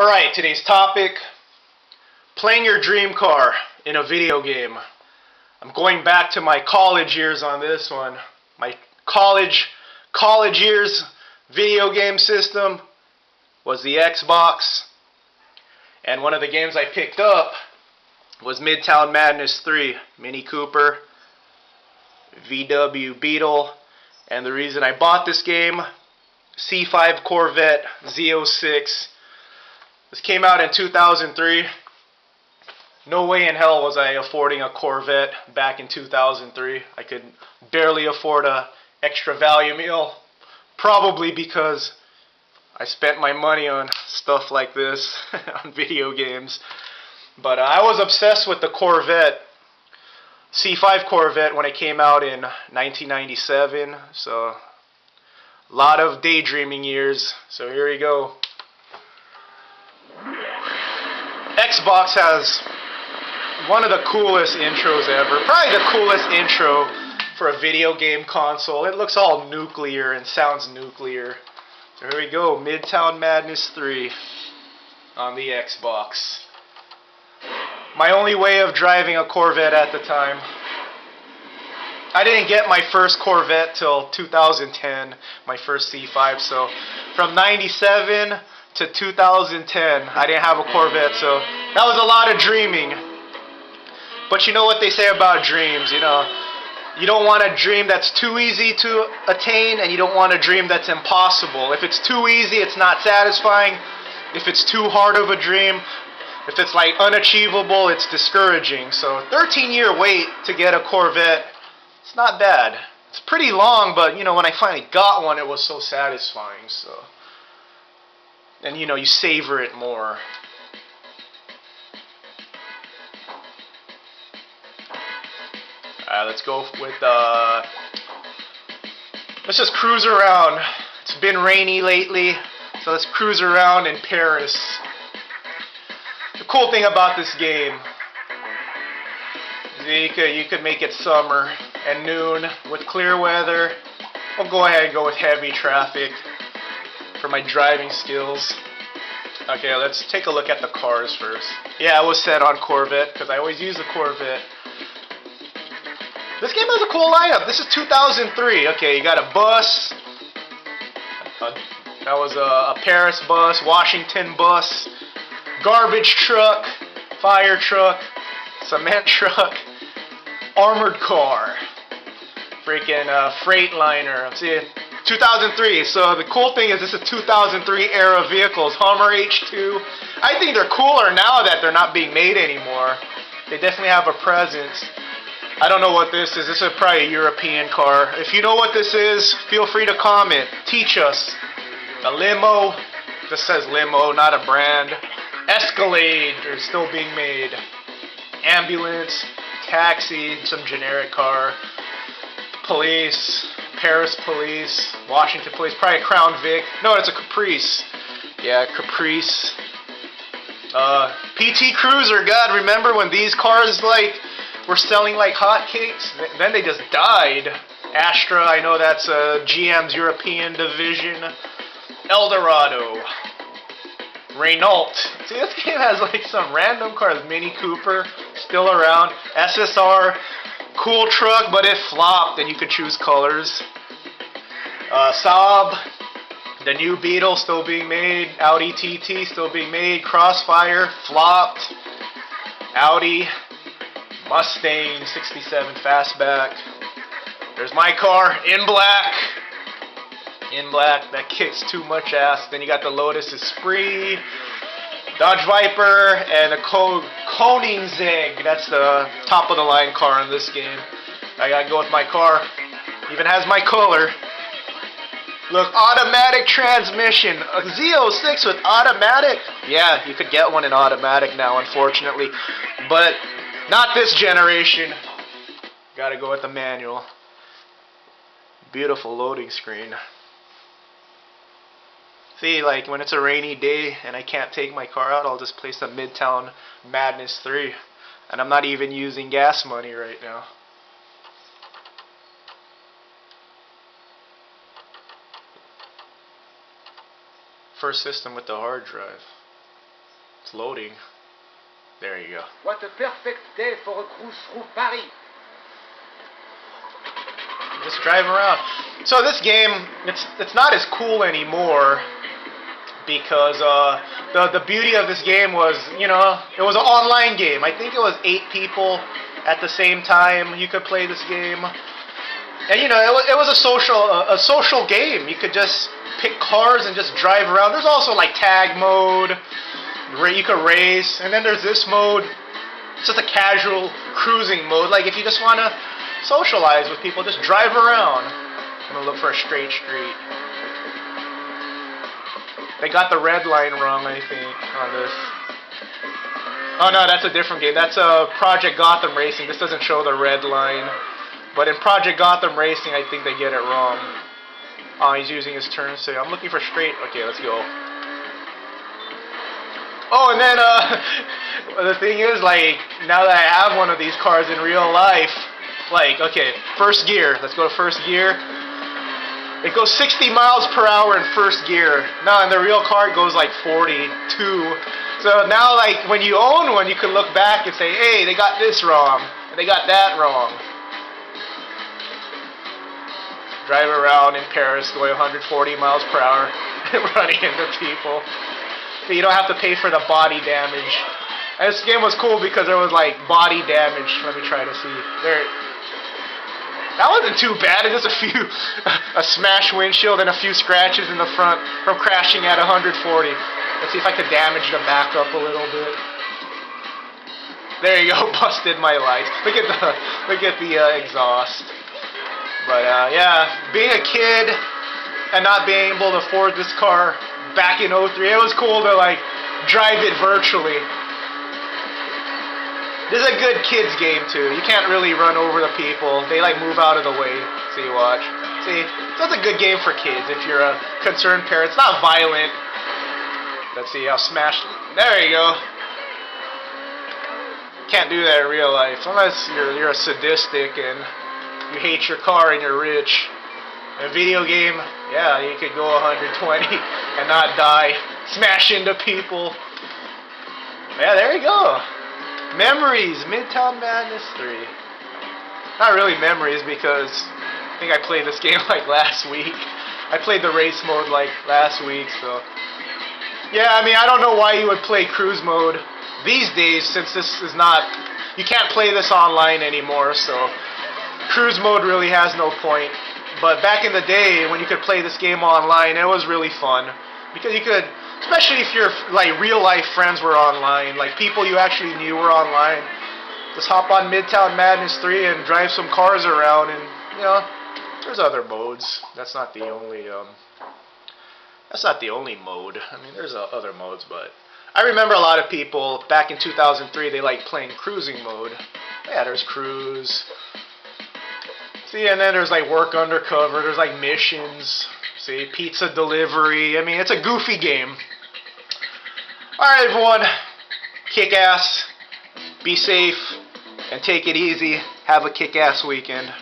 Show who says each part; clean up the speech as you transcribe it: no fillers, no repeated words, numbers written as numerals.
Speaker 1: Alright, today's topic, playing your dream car in a video game. I'm going back to my college years on this one. My college years video game system was the Xbox. And one of the games I picked up was Midtown Madness 3, Mini Cooper, VW Beetle. And the reason I bought this game, C5 Corvette Z06. This came out in 2003. No way in hell was I affording a Corvette back in 2003. I could barely afford a extra value meal. Probably because I spent my money on stuff like this, on video games. But I was obsessed with the Corvette, C5 Corvette, when it came out in 1997. So, a lot of daydreaming years. So here we go. Xbox has one of the coolest intros ever. Probably the coolest intro for a video game console. It looks all nuclear and sounds nuclear. So here we go, Midtown Madness 3 on the Xbox. My only way of driving a Corvette at the time. I didn't get my first Corvette till 2010, my first C5. So from 97 to 2010, I didn't have a Corvette, so that was a lot of dreaming. But you know what they say about dreams, you know, you don't want a dream that's too easy to attain, and you don't want a dream that's impossible. If it's too easy, it's not satisfying. If it's too hard of a dream, if it's like unachievable, it's discouraging. So 13-year wait to get a Corvette, it's not bad. It's pretty long, but you know, when I finally got one, it was so satisfying. So, and you know, you savor it more. Let's go with, let's just cruise around. It's been rainy lately, so let's cruise around in Paris. The cool thing about this game is you could make it summer and noon with clear weather. I'll go ahead and go with heavy traffic for my driving skills. Okay, let's take a look at the cars first. Yeah, I was set on Corvette because I always use a Corvette. This game has a cool lineup. This is 2003. Okay, you got a bus. That was a Paris bus, Washington bus, garbage truck, fire truck, cement truck, armored car, freaking Freightliner. See, 2003. So the cool thing is this is 2003 era vehicles. Hummer H2. I think they're cooler now that they're not being made anymore. They definitely have a presence. I don't know what this is. This is probably a European car. If you know what this is, feel free to comment. Teach us. A limo. This says limo, not a brand. Escalade. They're still being made. Ambulance. Taxi. Some generic car. Police. Paris police. Washington police. Probably a Crown Vic. No, it's a Caprice. Yeah, Caprice. PT Cruiser. God, remember when these cars were selling like hotcakes? Then they just died. Astra, I know that's GM's European division. Eldorado. Renault. See, this game has like some random cars. Mini Cooper, still around. SSR, cool truck, but it flopped and you could choose colors. Saab, the new Beetle, still being made. Audi TT, still being made. Crossfire, flopped. Audi, Mustang 67 Fastback. There's my car in black. In black, that kicks too much ass. Then you got the Lotus Esprit, Dodge Viper, and a Koenigsegg. That's the top of the line car in this game. I gotta go with my car. Even has my color. Look, automatic transmission. A Z06 with automatic? Yeah, you could get one in automatic now, unfortunately. But not this generation. Gotta go with the manual. Beautiful loading screen. See, like when it's a rainy day and I can't take my car out, I'll just play some Midtown Madness 3. And I'm not even using gas money right now. First system with the hard drive. It's loading. There you go.
Speaker 2: What a perfect day for a cruise through Paris.
Speaker 1: Just drive around. So this game, it's not as cool anymore because the beauty of this game was, you know, it was an online game. I think it was 8 people at the same time you could play this game. And you know, it was a social game. You could just pick cars and just drive around. There's also like tag mode, where you could race, and then there's this mode. It's just a casual cruising mode. Like if you just want to socialize with people, just drive around. I'm gonna look for a straight street. They got the red line wrong, I think, on this. Oh no, that's a different game. That's Project Gotham Racing. This doesn't show the red line. But in Project Gotham Racing, I think they get it wrong. Oh, he's using his turn signal. I'm looking for straight. Okay, let's go. Oh, and then the thing is, like, now that I have one of these cars in real life, like, okay, first gear. Let's go to first gear. It goes 60 miles per hour in first gear. Now in the real car, it goes like 42. So now, like, when you own one, you can look back and say, hey, they got this wrong, and they got that wrong. Drive around in Paris going 140 miles per hour running into people. So you don't have to pay for the body damage. And this game was cool because there was like body damage. Let me try to see. There. That wasn't too bad. It's just a smashed windshield and a few scratches in the front from crashing at 140. Let's see if I could damage the back up a little bit. There you go, busted my lights. Look at the exhaust. But yeah, being a kid and not being able to afford this car back in 03, it was cool to like drive it virtually. This is a good kids game too. You can't really run over the people. They like move out of the way. See, watch. See, so it's a good game for kids if you're a concerned parent. It's not violent. Let's see, I'll smash. There you go. Can't do that in real life unless you're a sadistic and you hate your car and you're rich. In a video game, yeah, you could go 120 and not die. Smash into people. Yeah, there you go. Memories, Midtown Madness 3. Not really memories because I think I played this game like last week. I played the race mode like last week, so. Yeah, I mean, I don't know why you would play cruise mode these days since this is not, you can't play this online anymore, so. Cruise mode really has no point, but back in the day when you could play this game online, it was really fun because you could, especially if your like real life friends were online, like people you actually knew were online, just hop on Midtown Madness 3 and drive some cars around, and you know, there's other modes. That's not the only mode. I mean, there's other modes, but I remember a lot of people back in 2003 they liked playing cruising mode. Yeah, there's cruise. See, and then there's like work undercover, there's like missions, see, pizza delivery. I mean, it's a goofy game. Alright everyone, kick ass, be safe, and take it easy. Have a kick ass weekend.